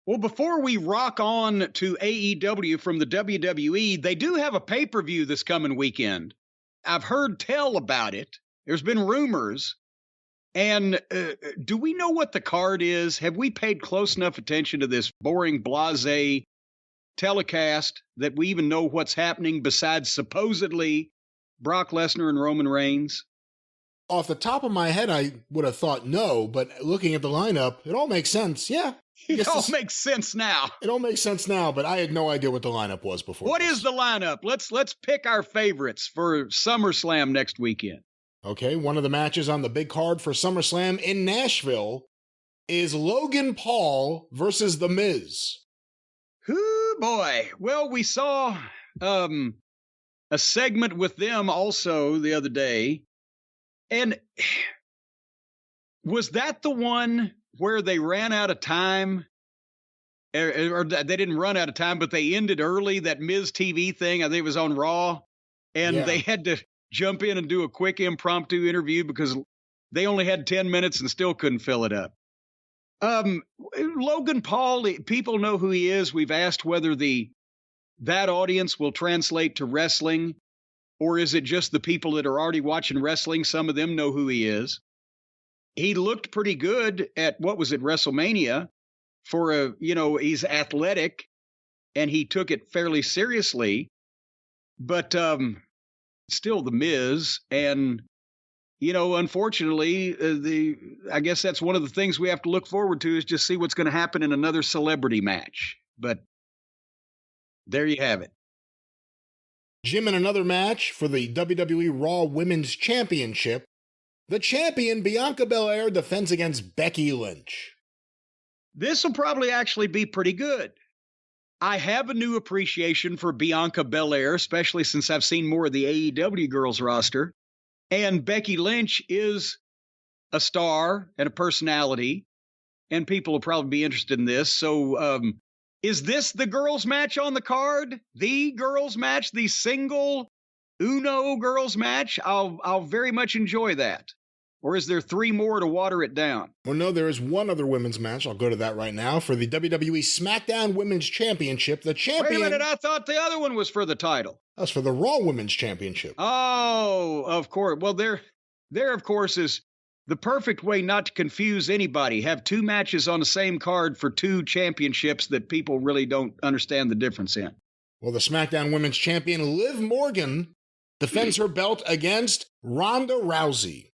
Well, before we rock on to AEW from the WWE, they do have a pay-per-view this coming weekend. I've heard tell about it. There's been rumors. And do we know what the card is? Have we paid close enough attention to this boring, blasé telecast that we even know what's happening besides supposedly Brock Lesnar and Roman Reigns? Off the top of my head, I would have thought no, but looking at the lineup, it all makes sense. Yeah. It all makes sense now. It all makes sense now, but I had no idea what the lineup was before. What is the lineup? Let's pick our favorites for SummerSlam next weekend. Okay, one of the matches on the big card for SummerSlam in Nashville is Logan Paul versus The Miz. Hoo boy. Well, we saw a segment with them also the other day. And was that the one where they ran out of time? Or they didn't run out of time, but they ended early, that Miz TV thing. I think it was on Raw. And they had to jump in and do a quick impromptu interview because they only had 10 minutes and still couldn't fill it up. Logan Paul, people know who he is. We've asked whether that audience will translate to wrestling, or is it just the people that are already watching wrestling? Some of them know who he is. He looked pretty good at, what was it, WrestleMania, for he's athletic and he took it fairly seriously, but still The Miz. And, unfortunately, I guess that's one of the things we have to look forward to, is just see what's going to happen in another celebrity match. But there you have it. Jim, in another match for the WWE Raw Women's Championship, the champion Bianca Belair defends against Becky Lynch. This will probably actually be pretty good. I have a new appreciation for Bianca Belair, especially since I've seen more of the AEW girls roster. And Becky Lynch is a star and a personality, and people will probably be interested in this. So is this the girls match on the card? The girls match, the single Uno girls match? I'll very much enjoy that. Or is there 3 more to water it down? Well, no, there is one other women's match. I'll go to that right now. For the WWE SmackDown Women's Championship, the champion... Wait a minute, I thought the other one was for the title. That's for the Raw Women's Championship. Oh, of course. Well, there, of course, is the perfect way not to confuse anybody. Have 2 matches on the same card for 2 championships that people really don't understand the difference in. Well, the SmackDown Women's Champion, Liv Morgan, defends her belt against Ronda Rousey.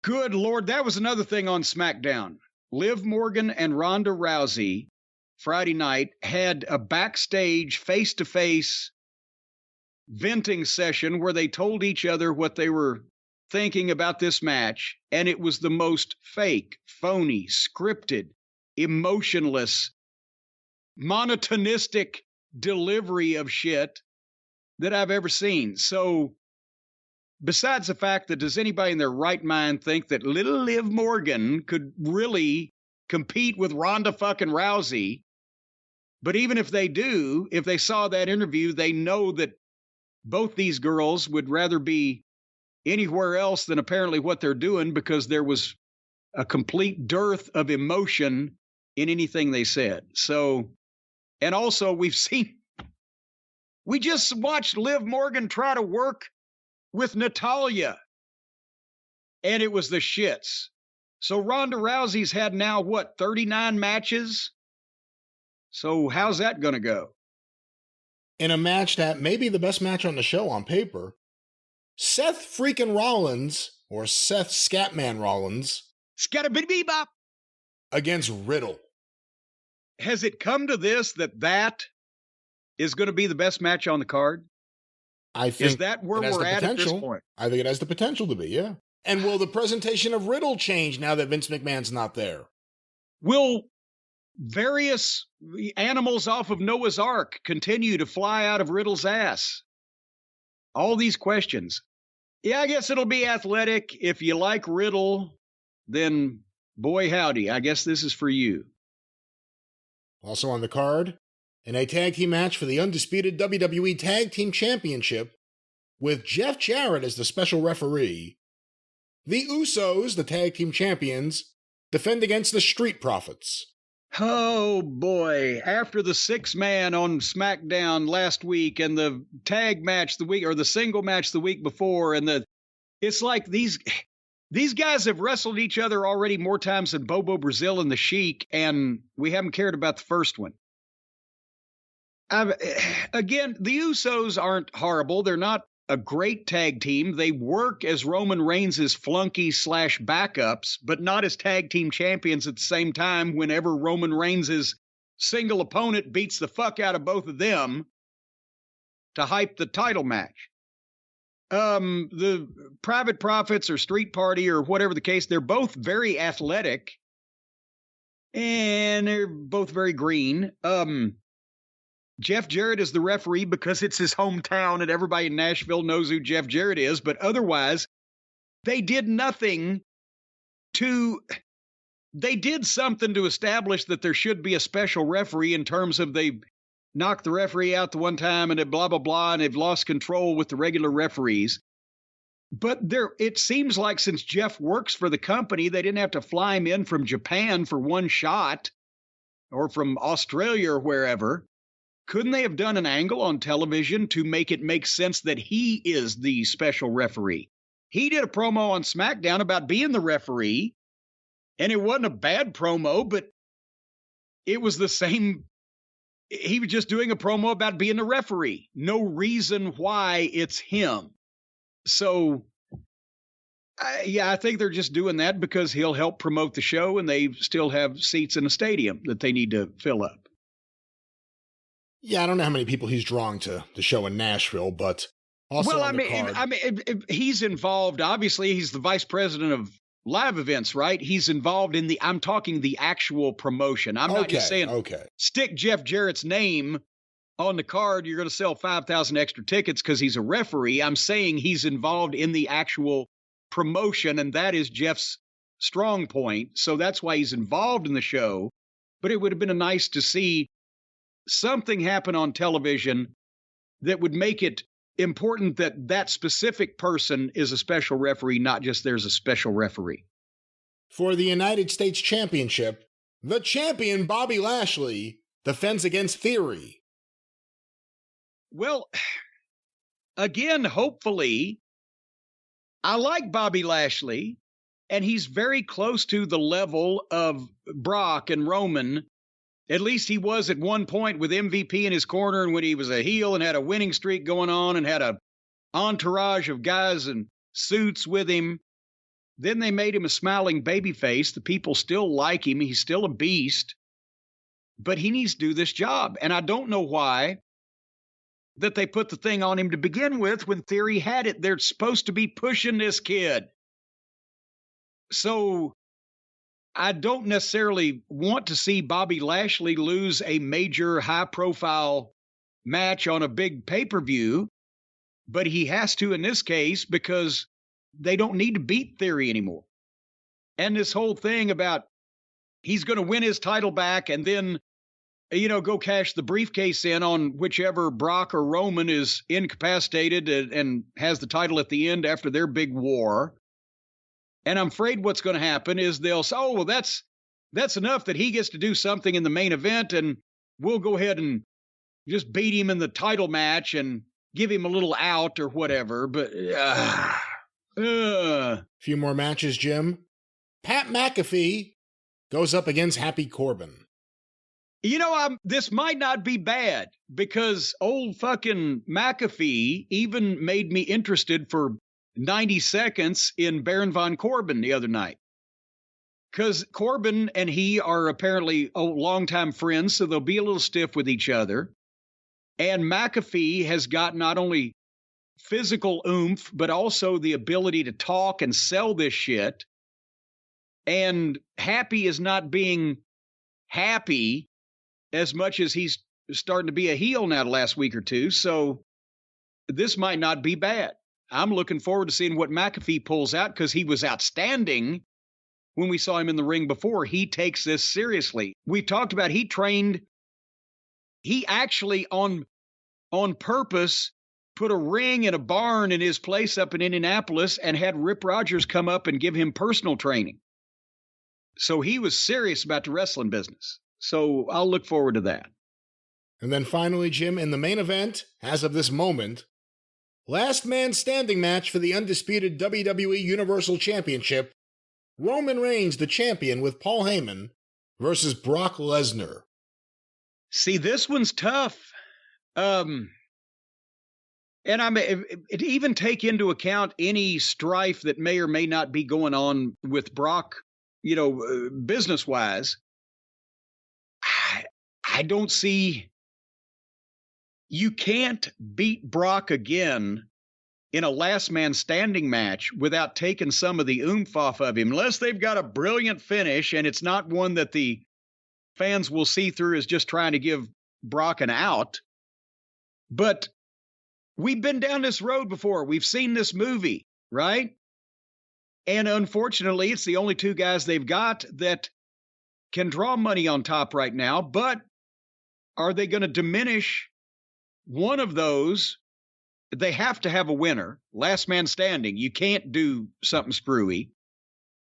Good Lord, that was another thing on SmackDown. Liv Morgan and Ronda Rousey, Friday night, had a backstage, face-to-face venting session where they told each other what they were thinking about this match, and it was the most fake, phony, scripted, emotionless, monotonistic delivery of shit that I've ever seen. So, besides the fact that, does anybody in their right mind think that little Liv Morgan could really compete with Ronda fucking Rousey? But even if they do, if they saw that interview, they know that both these girls would rather be anywhere else than apparently what they're doing, because there was a complete dearth of emotion in anything they said. So, and also we just watched Liv Morgan try to work with Natalya, and it was the shits. So Ronda Rousey's had now, 39 matches? So how's that going to go? In a match that may be the best match on the show on paper, Seth freaking Rollins, or Seth Scatman Rollins, Scattabidbebop, against Riddle. Has it come to this that is going to be the best match on the card? I think is that where we're at this point? I think it has the potential to be, yeah. And will the presentation of Riddle change now that Vince McMahon's not there? Will various animals off of Noah's Ark continue to fly out of Riddle's ass? All these questions. Yeah, I guess it'll be athletic. If you like Riddle, then boy howdy, I guess this is for you. Also on the card, in a tag team match for the undisputed WWE Tag Team Championship, with Jeff Jarrett as the special referee, the Usos, the tag team champions, defend against the Street Profits. Oh, boy. After the 6-man on SmackDown last week and the tag match the week, or the single match the week before, and it's like these guys have wrestled each other already more times than Bobo Brazil and the Sheik, and we haven't cared about the first one. Again, the Usos aren't horrible. They're not a great tag team. They work as Roman Reigns' flunky/backups, but not as tag team champions at the same time whenever Roman Reigns' single opponent beats the fuck out of both of them to hype the title match. The Private Profits or Street Party or whatever the case, they're both very athletic and they're both very green. Jeff Jarrett is the referee because it's his hometown and everybody in Nashville knows who Jeff Jarrett is. But otherwise, they did nothing they did something to establish that there should be a special referee in terms of they knocked the referee out the one time and blah, blah, blah, and they've lost control with the regular referees. But it seems like since Jeff works for the company, they didn't have to fly him in from Japan for one shot or from Australia or wherever. Couldn't they have done an angle on television to make it make sense that he is the special referee? He did a promo on SmackDown about being the referee, and it wasn't a bad promo, but it was the same. He was just doing a promo about being the referee. No reason why it's him. So, I think they're just doing that because he'll help promote the show, and they still have seats in the stadium that they need to fill up. Yeah, I don't know how many people he's drawing to the show in Nashville, but also he's involved. Obviously, he's the vice president of live events, right? He's involved in I'm talking the actual promotion. I'm not just saying, stick Jeff Jarrett's name on the card, you're going to sell 5,000 extra tickets because he's a referee. I'm saying he's involved in the actual promotion, and that is Jeff's strong point. So that's why he's involved in the show. But it would have been nice to see something happen on television that would make it important that that specific person is a special referee, not just there's a special referee. For the United States Championship, the champion Bobby Lashley defends against Theory. Well, again, hopefully, I like Bobby Lashley, and he's very close to the level of Brock and Roman. At least he was at one point with MVP in his corner, and when he was a heel and had a winning streak going on and had a entourage of guys in suits with him. Then they made him a smiling babyface. The people still like him. He's still a beast. But he needs to do this job. And I don't know why that they put the thing on him to begin with when Theory had it. They're supposed to be pushing this kid. So I don't necessarily want to see Bobby Lashley lose a major high-profile match on a big pay-per-view, but he has to in this case because they don't need to beat Theory anymore. And this whole thing about he's going to win his title back and then, go cash the briefcase in on whichever Brock or Roman is incapacitated and has the title at the end after their big war. And I'm afraid what's going to happen is they'll say, oh, well, that's enough that he gets to do something in the main event, and we'll go ahead and just beat him in the title match and give him a little out or whatever. But few more matches, Jim. Pat McAfee goes up against Happy Corbin. This might not be bad because old fucking McAfee even made me interested for 90 seconds in Baron von Corbin the other night. Because Corbin and he are apparently longtime friends, so they'll be a little stiff with each other. And McAfee has got not only physical oomph, but also the ability to talk and sell this shit. And Happy is not being happy as much as he's starting to be a heel now the last week or two. So this might not be bad. I'm looking forward to seeing what McAfee pulls out because he was outstanding when we saw him in the ring before. He takes this seriously. We talked about he actually on purpose put a ring in a barn in his place up in Indianapolis and had Rip Rogers come up and give him personal training. So he was serious about the wrestling business. So I'll look forward to that. And then finally, Jim, in the main event, as of this moment, last man standing match for the undisputed WWE Universal Championship, Roman Reigns, the champion, with Paul Heyman versus Brock Lesnar. See, this one's tough. And even take into account any strife that may or may not be going on with Brock, business-wise. I don't see... You can't beat Brock again in a last man standing match without taking some of the oomph off of him, unless they've got a brilliant finish and it's not one that the fans will see through as just trying to give Brock an out. But we've been down this road before. We've seen this movie, right? And unfortunately, it's the only two guys they've got that can draw money on top right now. But are they going to diminish one of those? They have to have a winner, last man standing. You can't do something screwy.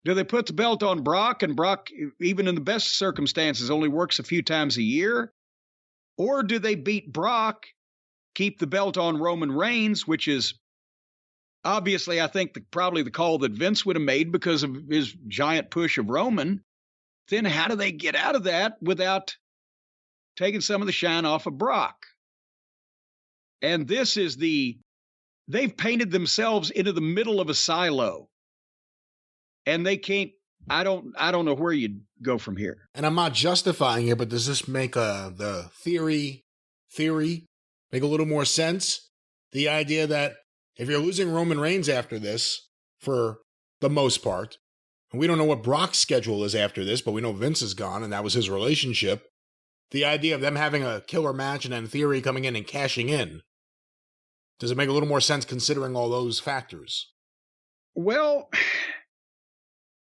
Do they put the belt on Brock, and Brock, even in the best circumstances, only works a few times a year? Or do they beat Brock, keep the belt on Roman Reigns, which is obviously, I think, probably the call that Vince would have made because of his giant push of Roman? Then how do they get out of that without taking some of the shine off of Brock? And this is they've painted themselves into the middle of a silo. And they can't, I don't know where you'd go from here. And I'm not justifying it, but does this make the theory make a little more sense? The idea that if you're losing Roman Reigns after this, for the most part, and we don't know what Brock's schedule is after this, but we know Vince is gone, and that was his relationship. The idea of them having a killer match and then Theory coming in and cashing in, does it make a little more sense considering all those factors? Well,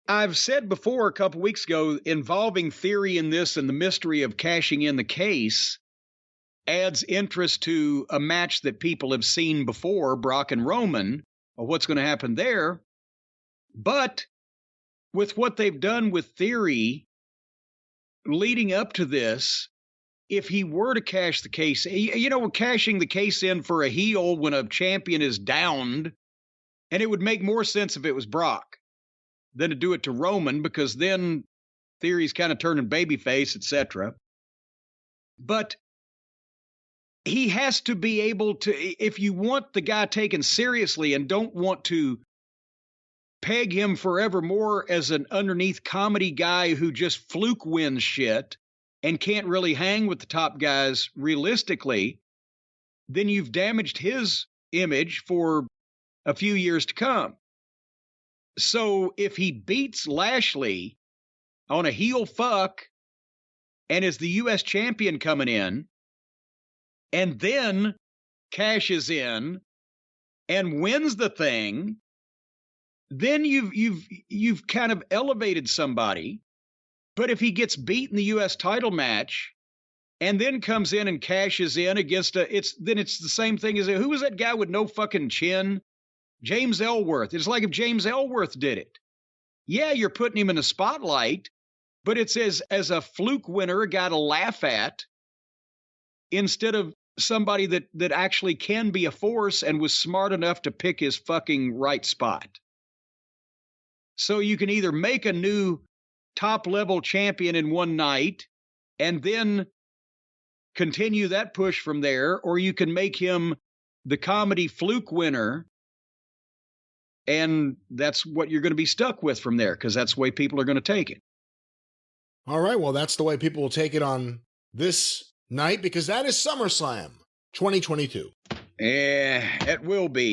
I've said before a couple weeks ago, involving Theory in this and the mystery of cashing in the case adds interest to a match that people have seen before, Brock and Roman, or what's going to happen there. But with what they've done with Theory leading up to this, if he were to cash the case, cashing the case in for a heel when a champion is downed, and it would make more sense if it was Brock than to do it to Roman, because then Theory's kind of turning babyface, etc. But he has to be able to, if you want the guy taken seriously and don't want to peg him forevermore as an underneath comedy guy who just fluke wins shit and can't really hang with the top guys realistically, then you've damaged his image for a few years to come. So if he beats Lashley on a heel fuck and is the U.S. champion coming in, and then cashes in and wins the thing, then you've kind of elevated somebody. But if he gets beat in the U.S. title match and then comes in and cashes in against it's the same thing as who was that guy with no fucking chin? James Ellsworth. It's like if James Ellsworth did it. Yeah, you're putting him in the spotlight, but it's as a fluke winner, a guy to laugh at, instead of somebody that actually can be a force and was smart enough to pick his fucking right spot. So you can either make a new top-level champion in one night and then continue that push from there, or you can make him the comedy fluke winner, and that's what you're going to be stuck with from there, because that's the way people are going to take it. All right, well, that's the way people will take it on this night, because that is SummerSlam 2022. Yeah, it will be.